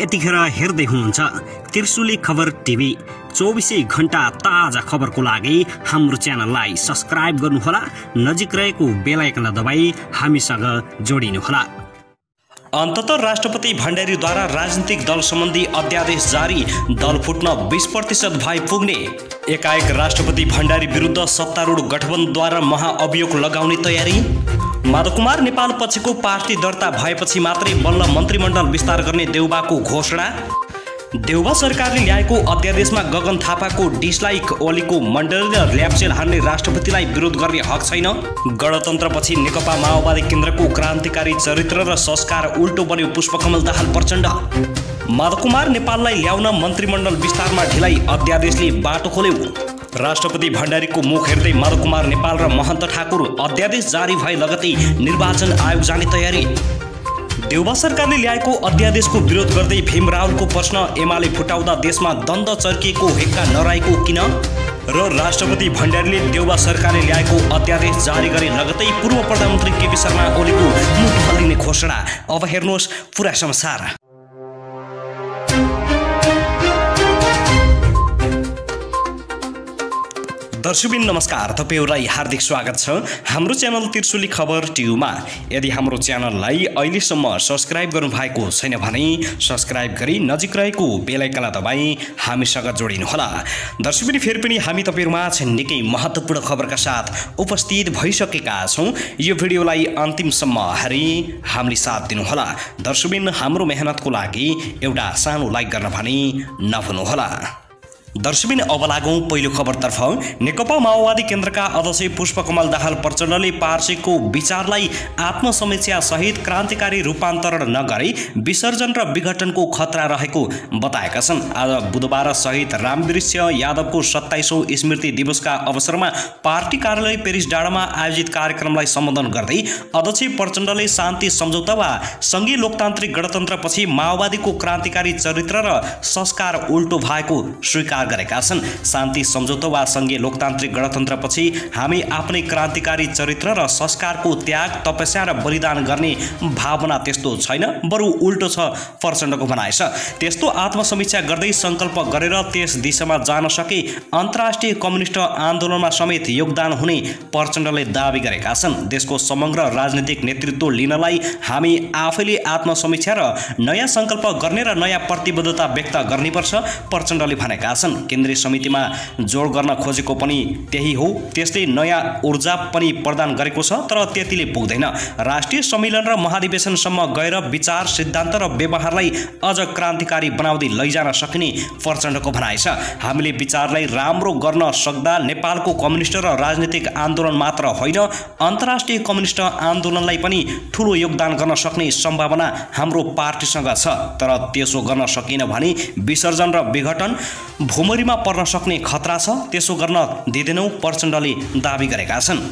यतिखेर हेर्दै हुनुहुन्छ त्रिशुली खबर टिभी। 24 घण्टा ताजा खबरको लागि हाम्रो च्यानललाई सब्स्क्राइब गर्नुहोला, नजिक रहेको बेल आइकन दबाई हामीसँग जोडिनुहोला। अन्ततः राष्ट्रपति भण्डारीद्वारा राजनीतिक दल सम्बन्धी अध्यादेश जारी, दल फुट्न 20% भए पुग्ने। एकाएक राष्ट्रपति भण्डारी विरुद्ध सत्तारूढ गठबन्धनद्वारा महाअभियोग लगाउने तयारी। माधव कुमार नेपाल पक्षको पार्टी दर्ता भएपछि मात्रै बल्ल मन्त्रीमण्डल विस्तार गर्ने देउबाको घोषणा। देउबा सरकारले ल्याएको अध्यादेशमा गगन थापाको डिसलाइक, ओलीको मण्डल र ल्याप्सेल हान्ने राष्ट्रपतिलाई विरोध गर्ने हक छैन। गणतन्त्रपछि नेकपा माओवादी केन्द्रको क्रान्तिकारी चरित्र र संस्कार उल्टो बन्यो पुष्पकमल दाहाल प्रचण्ड। माधव कुमार नेपाललाई ल्याउन मन्त्रीमण्डल विस्तारमा ढिलाइ, अध्यादेशले बाटो खोल्यो। राष्ट्रपति भण्डारीको मुख हेर्दै माधव कुमार नेपाल र महन्त ठाकुर अध्यादेश जारी भए लगतै निर्वाचन आयोग जाने तयारी। देउबा सरकारले ल्याएको अध्यादेशको विरोध गर्दै भीम रावलको प्रश्न, एमाले फुटाउँदा देशमा द्वन्द्व चर्किएको हेक्का नरहेको किन? र राष्ट्रपति भण्डारीले देउबा सरकारले ल्याएको अध्यादेश जारी गरे लगतै पूर्व प्रधानमन्त्री केपी शर्मा ओलीको मुख हल्लिने घोषणा। अब हेर्नुहोस् पुरा समाचार। दर्शकबिन नमस्कार, तपाईहरुलाई हार्दिक स्वागत छ हाम्रो च्यानल त्रिशुली खबर टिभीमा। यदि हाम्रो च्यानललाई अहिलेसम्म सब्स्क्राइब गर्नु भएको छैन भने सब्स्क्राइब गरी नजिक रहेको बेल आइकन दबाई हामीसँग जोडिनुहोला। दर्शकबिन फेरि पनि हामी तपाईहरुमाझ निकै महत्त्वपूर्ण खबरका साथ उपस्थित भइसकेका छौं। यो भिडियोलाई अन्तिमसम्म हेरी हामीले साथ दिनुहोला। दर्शकबिन हाम्रो मेहनतको लागि एउटा सानो लाइक गर्न भने नभुल्नुहोला। दर्शकबिन अब लागौं पहिलो खबरतर्फ। नेकपा माओवादी केन्द्रका अध्यक्ष पुष्पकमल दाहाल प्रचण्डले पार्टीको विचारलाई आत्मसमीक्षा सहित क्रान्तिकारी रूपान्तरण नगरी विसर्जन र विघटनको खतरा रहेको बताएका छन्। आज बुधबार शहीद रामवृक्ष यादवको 27औं स्मृति दिवसका अवसरमा पार्टी कार्यालय पेरिस डाँडामा आयोजित कार्यक्रमलाई सम्बोधन गर्दै अध्यक्ष प्रचण्डले शान्ति सम्झौता वा संघीय लोकतान्त्रिक गणतन्त्रपछि माओवादीको क्रान्तिकारी चरित्र र संस्कार उल्टो भएको स्वीकार गरेका छन्। शान्ति सम्झौता वा संघीय लोकतान्त्रिक गणतन्त्रपछि हामी आफ्नै क्रान्तिकारी चरित्र र संस्कारको त्याग, तपस्या र बलिदान गर्ने भावना त्यस्तो छैन, बरु उल्टो छ प्रचण्डको भनाइ छ। त्यस्तो आत्मसमीक्षा गर्दै संकल्प गरेर त्यस दिशामा जान सके अन्तर्राष्ट्रिय कम्युनिस्ट आन्दोलनमा समेत योगदान हुने प्रचण्डले दाबी गरेका छन्। देशको समग्र राजनीतिक नेतृत्व लिनलाई हामी आफैले आत्मसमीक्षा र नयाँ संकल्प गर्ने र नयाँ प्रतिबद्धता व्यक्त गर्नुपर्छ प्रचण्डले भनेका छन्। केन्द्रीय समितिमा जोड गर्न खोजेको पनि त्यही हो, त्यसले नयाँ ऊर्जा पनि प्रदान गरेको छ, तर त्यतिले पुग्दैन। राष्ट्रिय सम्मेलन र महाधिवेशनसम्म गएर विचार, सिद्धान्त र व्यवहारलाई अझ क्रान्तिकारी बनाउँदै लैजान सकिने प्रचण्डको भनाइ छ। हामीले विचारलाई राम्रो गर्न सक्दा नेपालको कम्युनिस्ट र राजनीतिक आन्दोलन मात्र होइन, अन्तर्राष्ट्रिय कम्युनिस्ट आन्दोलनलाई पनि ठूलो योगदान गर्न सक्ने सम्भावना हाम्रो पार्टीसँग छ। तर त्यसो गर्न सकिन भने विसर्जन र विघटन भुमरीमा पर्न सक्ने खतरा छ, त्यसो गर्न दिँदैनौं प्रचण्डले दाबी गरेका छन्।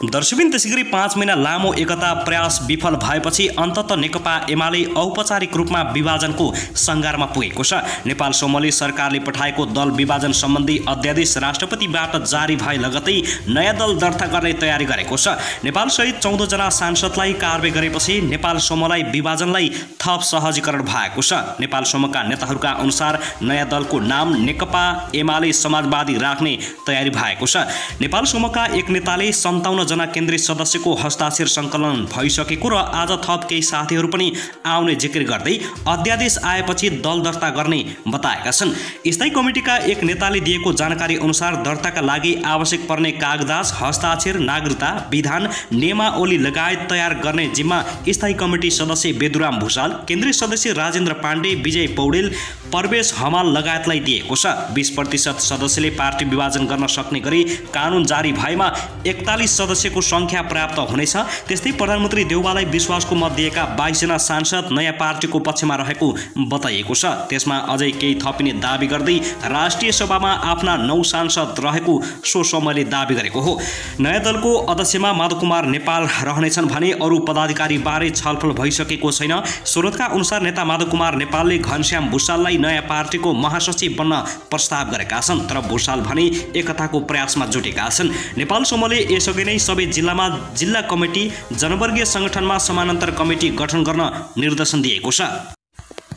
दर्शकबिन त्यसैगरी 5 महिना लामो एकता प्रयास विफल भएपछि अन्ततः नेकपा एमाले औपचारिक रूपमा विभाजनको सङ्घारमा पुगेको छ। नेपाल समूहले सरकारले पठाएको दल विभाजन सम्बन्धी अध्यादेश राष्ट्रपतिबाट जारी भए लगतै नयाँ दल दर्ता गर्ने तयारी गरेको छ। नेपाल सहित 14 जना सांसदलाई कारबाही गरेपछि नेपाल समूहलाई विभाजनलाई थप सहजीकरण भएको छ। नेपाल समूहका नेताहरूका अनुसार नयाँ दलको नाम नेकपा एमाले समाजवादी राख्ने तयारी भएको छ। नेपाल समूहका एक नेताले 57 जना केन्द्रीय सदस्यको हस्ताक्षर सङ्कलन भइसकेको र आज थप केही साथीहरू पनि आउने जिकिर गर्दै अध्यादेश आएपछि दल दर्ता गर्ने बताएका छन्। स्थायी कमिटीका एक नेताले दिएको जानकारी अनुसार दर्ताका लागि आवश्यक पर्ने कागजात, हस्ताक्षर, नागरिकता विधान, नियमावली लगायत तयार गर्ने जिम्मा स्थायी कमिटी सदस्य बेदुराम भुषाल, केन्द्रीय सदस्य राजेन्द्र पाण्डे, विजय पौडेल, प्रवेश हमाल लगायतलाई दिएको छ। 20% सदस्यले पार्टी विभाजन गर्न सक्ने गरी कानुन जारी भएमा 41 सदस्य को संख्या प्राप्त हुनेछ। त्यस्तै प्रधानमन्त्री देउबालाई विश्वासको मत दिएका 22 जना सांसद नयाँ पार्टीको पक्षमा रहेको बताइएको छ। त्यसमा अझै केही थपिने दाबी गर्दै राष्ट्रिय सभामा आफ्ना 9 सांसद रहेको सो समूहले दाबी गरेको हो। नयाँ दलको अध्यक्षमा माधव कुमार नेपाल रहनेछन् भने अरू पदाधिकारी बारे छलफल भइसकेको छैन। स्रोतका अनुसार नेता माधव कुमार नेपालले घनश्याम भुषाललाई नयाँ पार्टीको महासचिव बन्न प्रस्ताव गरेका छन्, तर भुषाल भने एकताको प्रयासमा जुटेका छन्। नेपाल समूहले यसअघि नै सबै जिल्लामा जिल्ला कमिटी, जनवर्गीय संगठनमा समानान्तर कमिटी गठन गर्न निर्देशन दिएको छ।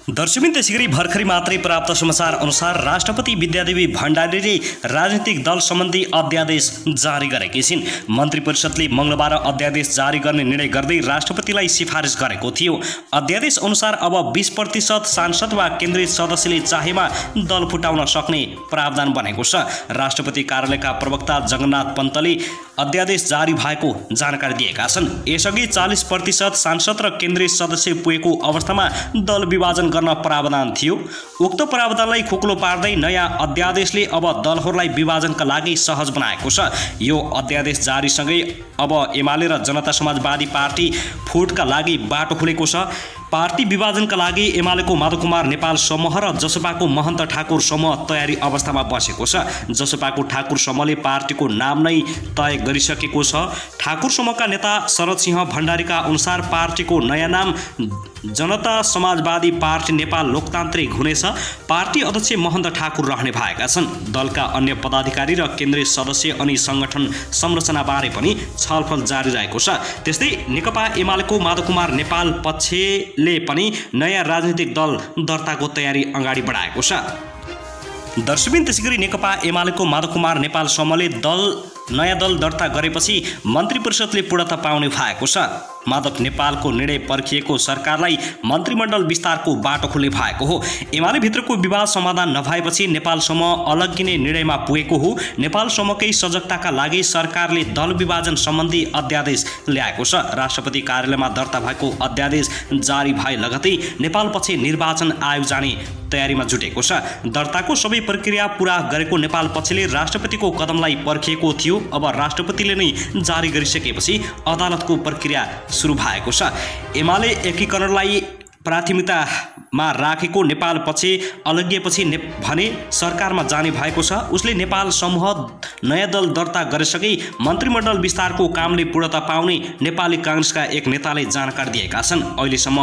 दर्शकबिन त्यसैगरी भर्खरै मात्रै प्राप्त समाचार अनुसार राष्ट्रपति विद्यादेवी भण्डारीले राजनीतिक दल सम्बन्धी अध्यादेश जारी गरेकी छिन्। मन्त्री परिषदले मंगलबार अध्यादेश जारी गर्ने निर्णय गर्दै राष्ट्रपतिलाई सिफारिस गरेको थियो। अध्यादेश अनुसार अब 20% सांसद वा केन्द्रीय सदस्यले चाहेमा दल फुटाउन सक्ने प्रावधान बनेको छ। राष्ट्रपति कार्यालयका प्रवक्ता जगन्नाथ पन्तले अध्यादेश जारी भएको जानकारी दिएका छन्। यसअघि 40% सांसद र केन्द्रीय सदस्य पुगेको अवस्थामा दल विभाजन गर्न प्रावधान थियो। उक्त प्रावधानलाई खोक्लो पार्दै नयाँ अध्यादेशले अब दलहरूलाई विभाजनका लागि सहज बनाएको छ। यो अध्यादेश जारीसँगै अब एमाले र जनता समाजवादी पार्टी फुटका लागि बाटो खुलेको छ। पार्टी विभाजनका लागि एमालेको माधव कुमार नेपाल समूह र जसपाको महन्त ठाकुर समूह तयारी अवस्थामा बसेको छ। जसपाको ठाकुर समूहले पार्टीको नाम नै तय गरिसकेको छ। ठाकुर समूहका नेता शरद सिंह भण्डारीका अनुसार पार्टीको नयाँ नाम जनता समाजवादी पार्टी नेपाल लोकतान्त्रिक हुनेछ। पार्टी अध्यक्ष महन्त ठाकुर रहने भएका छन्। दलका अन्य पदाधिकारी र केन्द्रीय सदस्य अनि संगठन संरचनाबारे पनि छलफल जारी रहेको छ। त्यस्तै नेकपा एमालेको माधव कुमार नेपाल पक्षले पनि नयाँ राजनीतिक दल दर्ताको तयारी अगाडि बढाएको छ। दर्शकबिन त्यसैगरी नेकपा एमालेको माधव कुमार नेपाल समूहले नयाँ दल दर्ता गरेपछि मन्त्री परिषदले पूर्णता पाउने भएको छ। माधव नेपालको निर्णय पर्खिएको सरकारलाई मन्त्रीमण्डल विस्तारको बाटो खुल्ने भएको हो। एमाले भित्रको विवाद समाधान नभएपछि नेपाल समूह अलग्गिने निर्णयमा पुगेको हो। नेपाल समूहकै सजगताका लागि सरकारले दल विभाजन सम्बन्धी अध्यादेश ल्याएको छ। राष्ट्रपति कार्यालयमा दर्ता भएको अध्यादेश जारी भए लगतै नेपाल पक्ष निर्वाचन आयोग जाने तयारीमा जुटेको छ। दर्ताको सबै प्रक्रिया पूरा गरेको नेपाल पक्षले राष्ट्रपतिको कदमलाई पर्खिएको थियो। अब राष्ट्रपतिले नै जारी गरिसकेपछि अदालतको प्रक्रिया सुरु भएको छ। एमाले एकीकरणलाई प्राथमिकतामा राखेको नेपाल पक्ष अलग्गिएपछि भने सरकारमा जाने भएको छ। उसले नेपाल समूह नयाँ दल दर्ता गरेसँगै मन्त्रीमण्डल विस्तारको कामले पूर्णता पाउने नेपाली काङ्ग्रेसका एक नेताले जानकारी दिएका छन्। अहिलेसम्म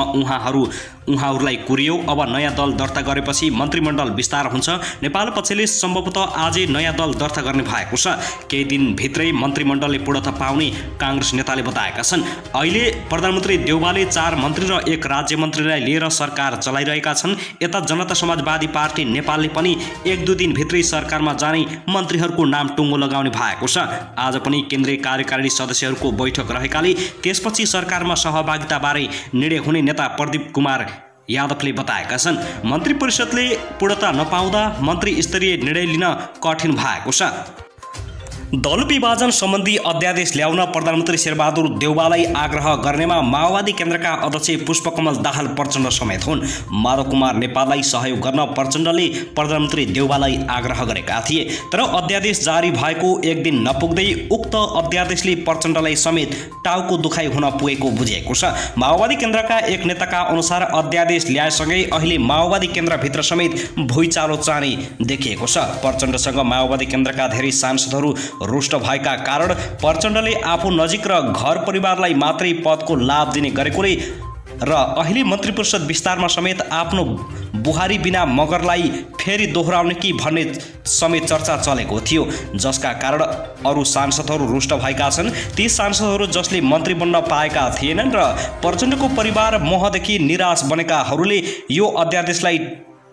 उहाँहरूलाई कुरियो। अब नयाँ दल दर्ता गरेपछि मन्त्रीमण्डल विस्तार हुन्छ। नेपाल पक्षले सम्भवतः आजै नयाँ दल दर्ता गर्ने भएको छ। केही दिनभित्रै मन्त्रीमण्डलले पूर्णता पाउने काङ्ग्रेस नेताले बताएका छन्। अहिले प्रधानमन्त्री देउवाले 4 मन्त्री र 1 राज्य मन्त्रीलाई लिएर सरकार चलाइरहेका छन्। यता जनता समाजवादी पार्टी नेपालले पनि 1-2 दिनभित्रै सरकारमा जाने मन्त्रीहरूको नाम टुङ्गो लगाउने भएको छ। आज पनि केन्द्रीय कार्यकारिणी सदस्यहरूको बैठक रहेकाले त्यसपछि सरकारमा सहभागिताबारे निर्णय हुने नेता प्रदीप कुमार यादवले बताएका छन्। मन्त्री परिषदले पूर्णता नपाउँदा मन्त्री स्तरीय निर्णय लिन कठिन भएको छ। दल विभाजन सम्बन्धी अध्यादेश ल्याउन प्रधानमन्त्री शेरबहादुर देउवालाई आग्रह गर्नेमा माओवादी केन्द्रका अध्यक्ष पुष्पकमल दाहाल प्रचण्ड समेत हुन्। माधव कुमार नेपाललाई सहयोग गर्न प्रचण्डले प्रधानमन्त्री देउवालाई आग्रह गरेका थिए। तर अध्यादेश जारी भएको 1 दिन नपुग्दै उक्त अध्यादेशले प्रचण्डलाई समेत टाउको दुखाइ हुन पुगेको बुझिएको छ। माओवादी केन्द्रका एक नेताका अनुसार अध्यादेश ल्याएसँगै अहिले माओवादी केन्द्रभित्र समेत भुइँचालो चाँडै देखिएको छ। प्रचण्डसँग माओवादी केन्द्रका धेरै सांसदहरू रुष्ट भएका कारण प्रचण्डले आफू नजिक र घर परिवारलाई मात्रै पदको लाभ दिने गरेकोले र अहिले मन्त्री परिषद विस्तारमा समेत आफ्नो बुहारी बिना मगरलाई फेरि दोहोऱ्याउने कि भन्ने समेत चर्चा चलेको थियो। जसका कारण अरू सांसदहरू रुष्ट भएका छन्। ती सांसदहरू जसले मन्त्री बन्न पाएका थिएनन् र प्रचण्डको परिवार मोहदेखि निराश बनेकाहरूले यो अध्यादेशलाई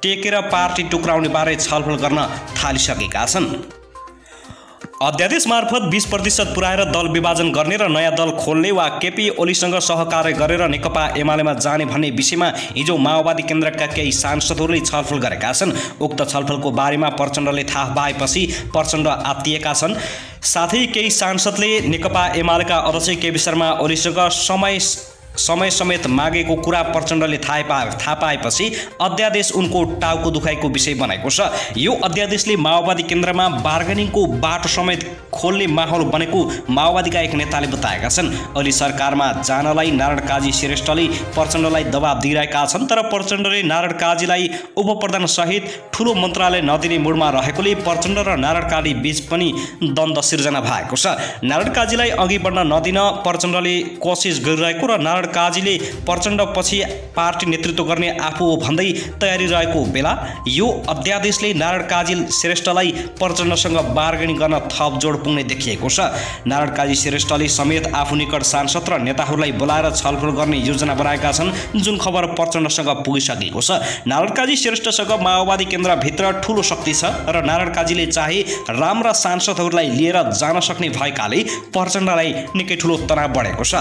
टेकेर पार्टी टुक्राउने बारे छलफल गर्न थालिसकेका छन्। अध्यादेश मार्फत 20% पुर्याएर दल विभाजन गर्ने र नयाँ दल खोल्ने वा केपी ओलीसँग सहकार्य गरेर नेकपा एमालेमा जाने भन्ने विषयमा हिजो माओवादी केन्द्रका केही सांसदहरूले छलफल गरेका छन्। उक्त छलफलको बारेमा प्रचण्डले थाहा पाएपछि प्रचण्ड आत्तिएका छन्। साथै केही सांसदले नेकपा एमालेका अध्यक्ष केपी शर्मा ओलीसँग समय समेत मागेको कुरा प्रचण्डले थाहा पाएपछि अध्यादेश उनको टाउको दुखाइको विषय बनेको छ। यो अध्यादेशले माओवादी केन्द्रमा बार्गेनिङको बाटो समेत खोल्ने माहौल बनेको माओवादीका एक नेताले बताएका छन्। अहिले सरकारमा जानलाई नारायण काजी श्रेष्ठले प्रचण्डलाई दबाब दिइरहेका छन्। तर प्रचण्डले नारायण काजीलाई उपप्रधान सहित ठूलो मन्त्रालय नदिने मुडमा रहेकोले प्रचण्ड र नारायण काजी बीच पनि द्वन्द्व सिर्जना भएको छ। नारायण काजीलाई अघि बढ्न नदिन प्रचण्डले कोसिस गरिरहेको र नारायण काजीले प्रचण्ड पछि पार्टी नेतृत्व गर्ने आफू भन्दै तयारी रहेको बेला यो अध्यादेशले नारायण काजी श्रेष्ठलाई प्रचण्डसँग बार्गेनिङ गर्न थप जोड पुग्ने देखिएको छ। नारायण काजी श्रेष्ठले समेत आफू निकट सांसद र नेताहरूलाई बोलाएर छलफल गर्ने योजना बनाएका छन्, जुन खबर प्रचण्डसँग पुगिसकेको छ। नारायण काजी श्रेष्ठसँग माओवादी केन्द्रभित्र ठूलो शक्ति छ र नारायण काजीले चाहे राम्रा सांसदहरूलाई लिएर जान सक्ने भएकाले प्रचण्डलाई निकै ठूलो तनाव बढेको छ।